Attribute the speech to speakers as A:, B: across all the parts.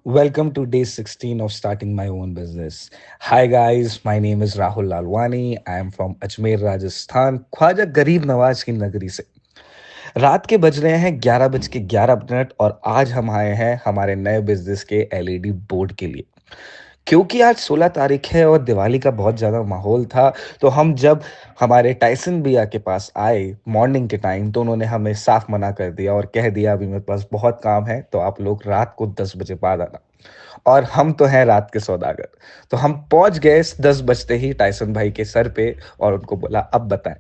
A: Welcome to day 16 of starting my own business. Hi guys, my name is Rahul Lalwani. I am from Ajmer, Rajasthan, Khwaja गरीब नवाज की नगरी से। रात के बज रहे हैं 11:11 और आज हम आए हैं हमारे नए बिजनेस के एलईडी बोर्ड के लिए। क्योंकि आज 16 तारीख है और दिवाली का बहुत ज़्यादा माहौल था, तो हम जब हमारे टाइसन भैया के पास आए मॉर्निंग के टाइम, तो उन्होंने हमें साफ मना कर दिया और कह दिया अभी मेरे पास बहुत काम है, तो आप लोग रात को 10 बजे बाद आना। और हम तो हैं रात के सौदागर। तो हम पहुंच गए 10 बजते ही टाइसन भाई के सर पे और उनको बोला अब बताएं।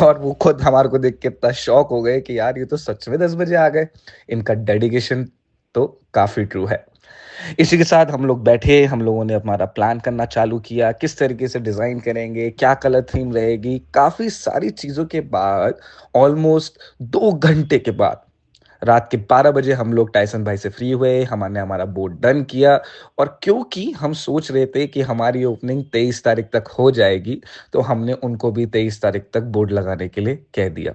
A: और वो खुद हमारे को देख के इतना शॉक हो गए कि यार ये तो सच में 10 बजे आ गए। इनका डेडिकेशन तो काफी ट्रू है। इसी के साथ हम लोग बैठे, हम लोगों ने हमारा प्लान करना चालू किया, किस तरीके से डिजाइन करेंगे, क्या कलर थीम रहेगी। काफी सारी चीजों के बाद ऑलमोस्ट 2 घंटे के बाद रात के 12 बजे हम लोग टाइसन भाई से फ्री हुए। हमने हमारा बोर्ड डन किया। और क्योंकि हम सोच रहे थे कि हमारी ओपनिंग 23 तारीख तक हो जाएगी, तो हमने उनको भी 23 तारीख तक बोर्ड लगाने के लिए कह दिया।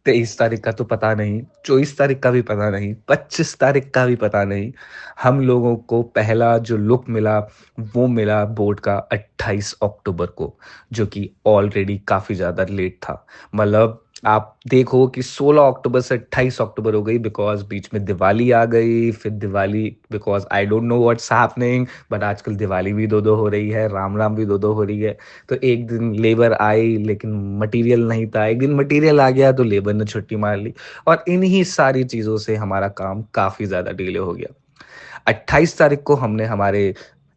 A: 23 तारीख का तो पता नहीं, 24 तारीख का भी पता नहीं, 25 तारीख का भी पता नहीं। हम लोगों को पहला जो लुक मिला वो मिला बोर्ड का 28 अक्टूबर को, जो कि ऑलरेडी काफी ज्यादा लेट था। मतलब आप देखो कि 16 अक्टूबर से 28 अक्टूबर हो गई, बिकॉज बीच में दिवाली आ गई। फिर Diwali, because I don't know what's happening, but आजकल दिवाली भी दो दो हो रही है, राम राम भी दो दो हो रही है। तो एक दिन लेबर आई लेकिन मटेरियल नहीं था, एक दिन मटेरियल आ गया तो लेबर ने छुट्टी मार ली। और इन्हीं सारी चीज़ों से हमारा काम काफ़ी ज़्यादा डिले हो गया। 28 तारीख को हमने हमारे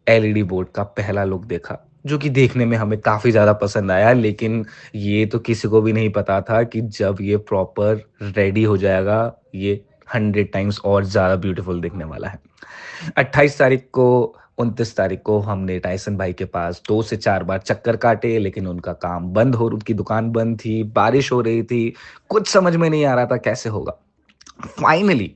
A: एलईडी बोर्ड का पहला लुक देखा, जो कि देखने में हमें काफ़ी ज़्यादा पसंद आया। लेकिन ये तो किसी को भी नहीं पता था कि जब ये प्रॉपर रेडी हो जाएगा, ये 100 टाइम्स और ज़्यादा ब्यूटीफुल दिखने वाला है। 28 तारीख को, 29 तारीख को हमने टाइसन भाई के पास 2 से 4 बार चक्कर काटे, लेकिन उनका काम बंद हो, उनकी दुकान बंद थी, बारिश हो रही थी, कुछ समझ में नहीं आ रहा था कैसे होगा। फाइनली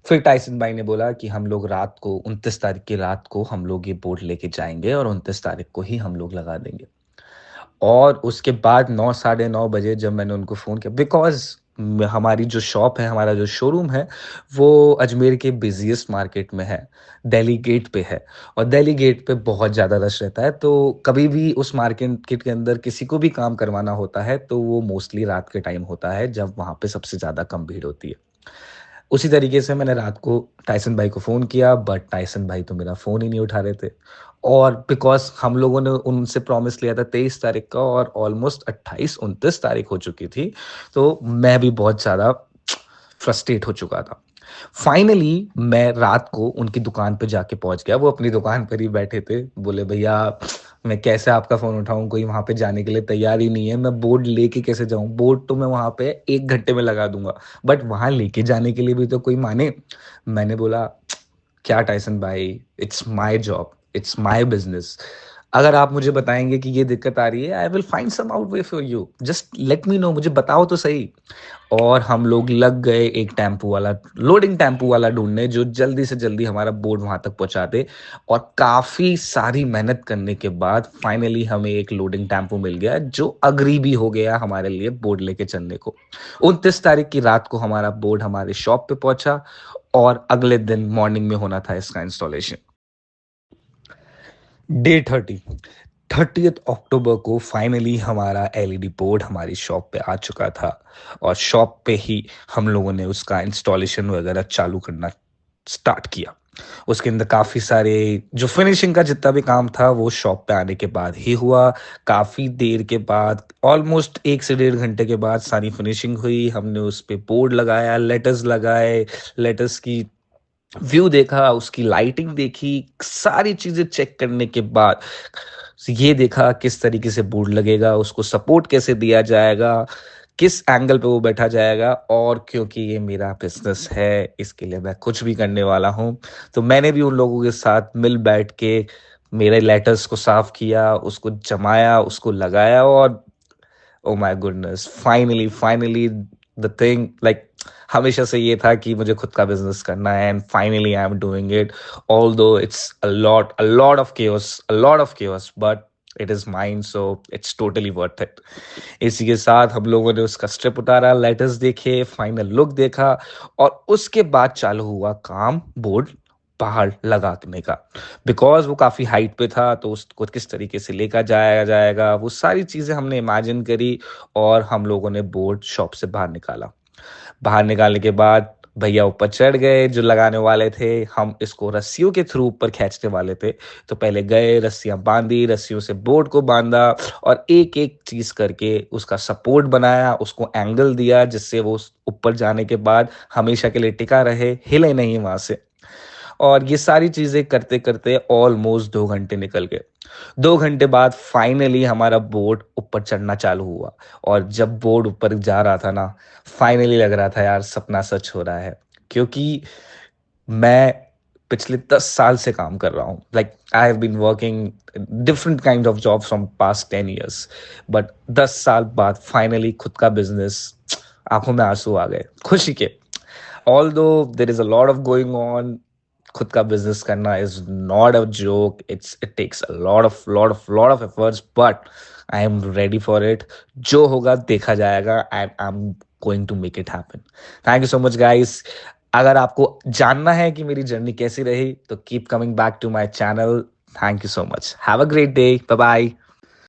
A: फिर टाइसन भाई ने बोला कि हम लोग रात को, 29 तारीख की रात को हम लोग ये बोर्ड लेके जाएंगे और 29 तारीख को ही हम लोग लगा देंगे। और उसके बाद 9 साढ़े 9 बजे जब मैंने उनको फ़ोन किया, बिकॉज़ हमारी जो शॉप है, हमारा जो शोरूम है, वो अजमेर के बिज़ीएस्ट मार्केट में है, दिल्ली गेट पे है। और दिल्ली गेट पे बहुत ज़्यादा रश रहता है, तो कभी भी उस मार्केट के अंदर किसी को भी काम करवाना होता है, तो वो मोस्टली रात के टाइम होता है, जब वहाँ पे सबसे ज़्यादा कम भीड़ होती है। उसी तरीके से मैंने रात को टाइसन भाई को फ़ोन किया, बट टाइसन भाई तो मेरा फ़ोन ही नहीं उठा रहे थे। और बिकॉज़ हम लोगों ने उनसे प्रॉमिस लिया था 23 तारीख का, और ऑलमोस्ट 28-29 तारीख हो चुकी थी, तो मैं भी बहुत ज़्यादा फ्रस्ट्रेट हो चुका था। फाइनली मैं रात को उनकी दुकान पे जाके पहुँच गया, वो अपनी दुकान पर ही बैठे थे। बोले, "भैया, मैं कैसे आपका फ़ोन उठाऊँ? कोई वहाँ पे जाने के लिए तैयार ही नहीं है, मैं बोर्ड लेके कैसे जाऊँ? बोर्ड तो मैं वहाँ पे 1 घंटे में लगा दूँगा, बट वहाँ लेके जाने के लिए भी तो कोई माने।" मैंने बोला, "क्या टाइसन भाई, it's my job, it's my business. अगर आप मुझे बताएँगे कि ये दिक्कत आ रही है, I will find some out way for you. Just let me know, मुझे बताओ तो सही।" और हम लोग लग गए एक टेम्पो वाला, लोडिंग टेम्पो वाला ढूँढने, जो जल्दी से जल्दी हमारा बोर्ड वहाँ तक पहुँचा दे। और काफ़ी सारी मेहनत करने के बाद फाइनली हमें एक लोडिंग टेम्पो मिल गया, जो एग्री भी हो गया हमारे लिए बोर्ड लेके चलने को। 29 तारीख की रात को हमारा बोर्ड हमारे शॉप पे पहुँचा और अगले दिन मॉर्निंग में होना था इसका इंस्टॉलेशन। डे 30th अक्टूबर को फाइनली हमारा एलईडी बोर्ड हमारी शॉप पे आ चुका था। और शॉप पे ही हम लोगों ने उसका इंस्टॉलेशन वगैरह चालू करना स्टार्ट किया। उसके अंदर काफ़ी सारे जो फिनिशिंग का जितना भी काम था वो शॉप पे आने के बाद ही हुआ। काफ़ी देर के बाद, ऑलमोस्ट 1 से 1.5 घंटे के बाद सारी फिनिशिंग हुई। हमने उस पे बोर्ड लगाया, लेटर्स लगाए, लेटर्स की व्यू देखा, उसकी लाइटिंग देखी, सारी चीज़ें चेक करने के बाद ये देखा किस तरीके से बोर्ड लगेगा, उसको सपोर्ट कैसे दिया जाएगा, किस एंगल पे वो बैठा जाएगा। और क्योंकि ये मेरा बिज़नेस है, इसके लिए मैं कुछ भी करने वाला हूँ, तो मैंने भी उन लोगों के साथ मिल बैठ के मेरे लेटर्स को साफ किया, उसको जमाया, उसको लगाया। और oh my goodness, finally finally the thing, like, हमेशा से ये था कि मुझे खुद का बिजनेस करना है, and finally I am doing it. Although it's a lot of chaos, a lot of chaos, but it is mine, so it's totally worth it. इसी के साथ हम लोगों ने उसका स्ट्रिप उतारा, लेटर्स देखे, फाइनल लुक देखा, और उसके बाद चालू हुआ काम बोर्ड पहाड़ लगाने का। बिकॉज़ वो काफ़ी हाइट पे था, तो उसको किस तरीके से लेकर जाया जाएगा, वो सारी चीज़ें हमने इमेजिन करी और हम लोगों ने बोर्ड शॉप से बाहर निकाला। बाहर निकालने के बाद भैया ऊपर चढ़ गए जो लगाने वाले थे, हम इसको रस्सियों के थ्रू ऊपर खींचने वाले थे। तो पहले गए, रस्सियाँ बाँधी, रस्सियों से बोर्ड को बाँधा और एक-एक चीज़ करके उसका सपोर्ट बनाया, उसको एंगल दिया जिससे वो उस ऊपर जाने के बाद हमेशा के लिए टिका रहे, हिले नहीं वहाँ से। और ये सारी चीज़ें करते-करते ऑलमोस्ट 2 घंटे निकल गए। 2 घंटे बाद फाइनली हमारा बोट ऊपर चढ़ना चालू हुआ और जब बोट ऊपर जा रहा था ना, फाइनली लग रहा था यार सपना सच हो रहा है। क्योंकि मैं पिछले 10 साल से काम कर रहा हूँ। Like I have been working different kind of jobs from past 10 years, but 10 साल बाद फाइनली खुद का बिज़नेस, आँखों में आँसू आ गए, खुशी के। Although there is a lot of going on, खुद का बिजनेस करना is not a joke. It takes a lot of efforts, but I am ready for it. जो होगा देखा जाएगा and I'm going to make it happen. Thank you so much, guys. अगर आपको जानना है कि मेरी जर्नी कैसी रही, तो keep coming back to my channel. Thank you so much. Have a great day. Bye bye.